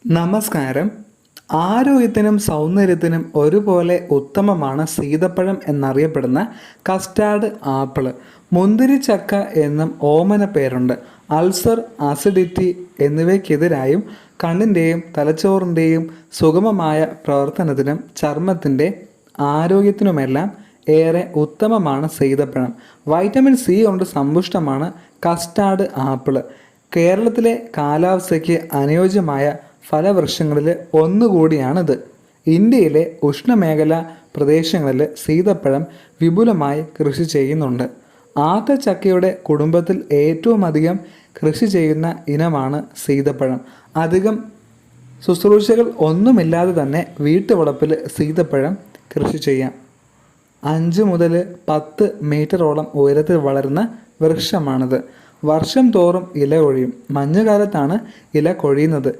നമസ്കാരം. ആരോഗ്യത്തിനും സൗന്ദര്യത്തിനും ഒരുപോലെ ഉത്തമമാണ് സീതപ്പഴം എന്നറിയപ്പെടുന്ന കസ്റ്റാർഡ് ആപ്പിൾ. മുന്തിരിച്ചക്ക എന്നും ഓമന പേരുണ്ട്. അൾസർ, അസിഡിറ്റി എന്നിവയ്ക്കെതിരായും കണ്ണിൻ്റെയും തലച്ചോറിൻ്റെയും സുഗമമായ പ്രവർത്തനത്തിനും ചർമ്മത്തിൻ്റെ ആരോഗ്യത്തിനുമെല്ലാം ഏറെ ഉത്തമമാണ് സീതപ്പഴം. വൈറ്റമിൻ സി കൊണ്ട് സമ്പുഷ്ടമാണ് കസ്റ്റാർഡ് ആപ്പിൾ. കേരളത്തിലെ കാലാവസ്ഥയ്ക്ക് അനുയോജ്യമായ ഫലവൃക്ഷങ്ങളിൽ ഒന്നുകൂടിയാണിത്. ഇന്ത്യയിലെ ഉഷ്ണമേഖലാ പ്രദേശങ്ങളിൽ സീതപ്പഴം വിപുലമായി കൃഷി ചെയ്യുന്നുണ്ട്. ആത്തച്ചക്കയുടെ കുടുംബത്തിൽ ഏറ്റവും അധികം കൃഷി ചെയ്യുന്ന ഇനമാണ് സീതപ്പഴം. അധികം ശുശ്രൂഷകൾ ഒന്നുമില്ലാതെ തന്നെ വീട്ടുവളപ്പിൽ സീതപ്പഴം കൃഷി ചെയ്യാം. 5 മുതൽ 10 മീറ്ററോളം ഉയരത്തിൽ വളരുന്ന വൃക്ഷമാണിത്. വർഷം തോറും ഇല കൊഴിയും. മഞ്ഞുകാലത്താണ് ഇല കൊഴിയുന്നത്.